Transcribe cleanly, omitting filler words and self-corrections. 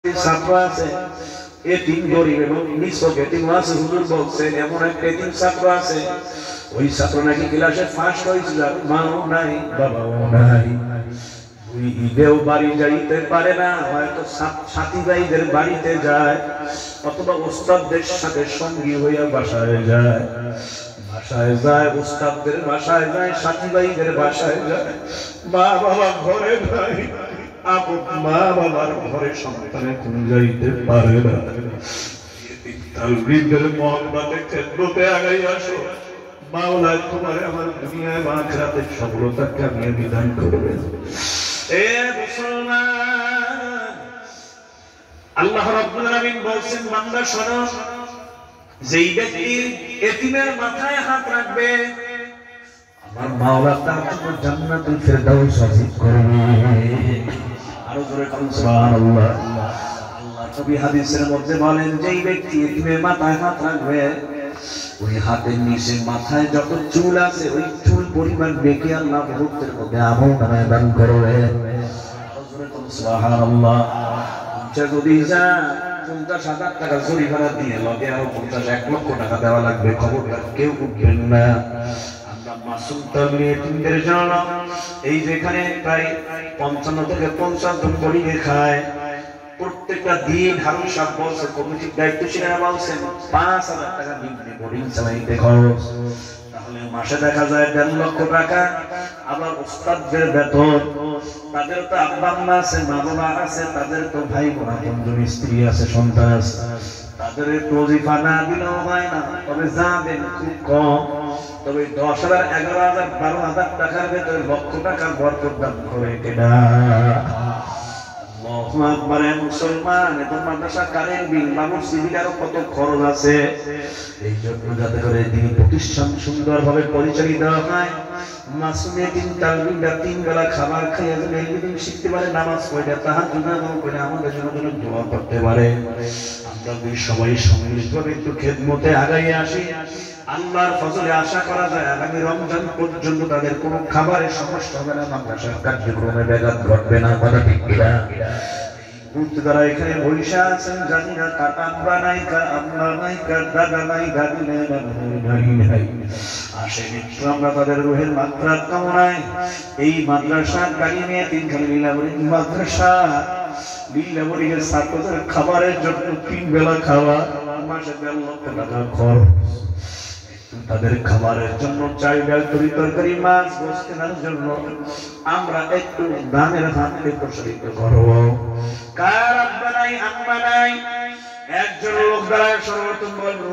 ছাত্র আছে এতিম গরিব এবং নিছক এতিম আছে হুজুর বলছেন এমন একটা এতিম ছাত্র আছে ওই ছাত্র নাকি ক্লাসে ফার্স্ট হয়েছিল মাও নাই বাবাও নাই ওই ঈদেও বাড়ি যাইতে পারে না হয়তো সাথী ভাইদের বাড়িতে যায় অথবা ওস্তাদদের সাথে সঙ্গী হইয়া বাসায় যায় ওস্তাদদের বাসায় যায় সাথী ভাইদের বাসায় যায় মা বাবা ঘরে নাই আপন মা বাবার ঘরে সন্তানে তুমি যাইতে পারে না তালবীদের মহব্বতে খেদমতে আগাই আসো মাওলা তোমার আমার দুনিয়ায় আখিরাতে সফলতা কামিয়ে বিধান করবে এ মুসলমান আল্লাহ রাব্বুল আলামিন বলেন বান্দা শোনো যেই ব্যক্তি এতিমের মাথায় হাত রাখবে আমার মাওলা তার জন্য জান্নাতুল ফেরদাউস নসিব করবে আরো জোরে বলুন সুবহানাল্লাহ আল্লাহ নবী হাদিসের মধ্যে বলেন যেই ব্যক্তি এতিমের মাথায় হাত রাখবে ওই হাতের নিচে মাথায় যত চুল আছে ওই চুল পরিমাণ বেঁকে আল্লাহ মুহূর্তের মধ্যে আমলনামায় দান করবে আরো জোরে বলুন সুবহানাল্লাহ যদি যা 50,000 টাকা জরিমানা দিয়ে লগে আরো 1 লক্ষ টাকা দেওয়া লাগবে খবরদার কেউ উঠবেন না মাসুম তালবীদের জন্য এই যেখানে প্রায় 55 থেকে 50 জন গরিবে খায় প্রত্যেকটা দিন হারুন সাহেব বলছে কমিটির দায়িত্বশীলরা বলছেন 5,000 টাকা নিম্নে বোর্ডিং চালাইতে খরচ তাহলে মাসে দেখা যায় 1.5 লক্ষ টাকা আবার ওস্তাদদের বেতন তাদের তো আব্বা আম্মা আছে মা বাবা আছে তাদের তো ভাই বোন আপনজন স্ত্রী আছে সন্তান আছে তাদের ওজিফা না দিলেও হয় না তবে যা দেন খুব কম তবে 10,000 11,000 12,000 টাকার ভেতরে লক্ষ টাকা বরকত দান করে কেনা আল্লাহু আকবার মুসলমান এখন মাদ্রাসা কারেন্ট বিল বাবুর সিভিল আরো কত খরচ আছে এই জন্য যাতে করে দিন প্রতিষ্ঠান সুন্দরভাবে পরিচালিত হয় মাসুমে দিন তালবীরা 3 বেলা খাবার খেয়ে যেন ইলম শিখতে পারে নামাজ পড়ে তাহাজ্জুদ নামাজ পড়ে আমাদের জন্য দোয়া করতে পারে আমরা দুই সবাই সম্মিলিতভাবে একটু খেদমতে আগাইয়ে আসি আল্লাহর ফজলে আশা করা যায় আগামী রমজান পর্যন্ত তাদের কোনো খাবারের সমস্যা হবে না মাদ্রাসার কার্যক্রমে ব্যাঘাত ঘটবে না কথা ঠিক কিনা যারা এখানে বৈশা আছেন জানি না কাকা নাই আম্মা নাই দাদা নাই দাদি নাই আসে মিত্র আমরা তাদের রুহের মাত্রা কামনায় এই মাদ্রাসা কারিমে তিনখানি লীলাবরী মাদ্রাসা লীলাবরীর ছাত্রদের খাবারের জন্য 3 বেলা খাওয়া মাসে 1.5 লক্ষ টাকা খরচ তাদের খাবারের জন্য 4 বেলা তরকারি মাছ গোশত কেনার জন্য আমরা একটু দানের হাতে প্রসারিত করব কার আব্বা নাই আম্মা নাই একজন লোক দ্বারা সর্বপ্রথম বলবো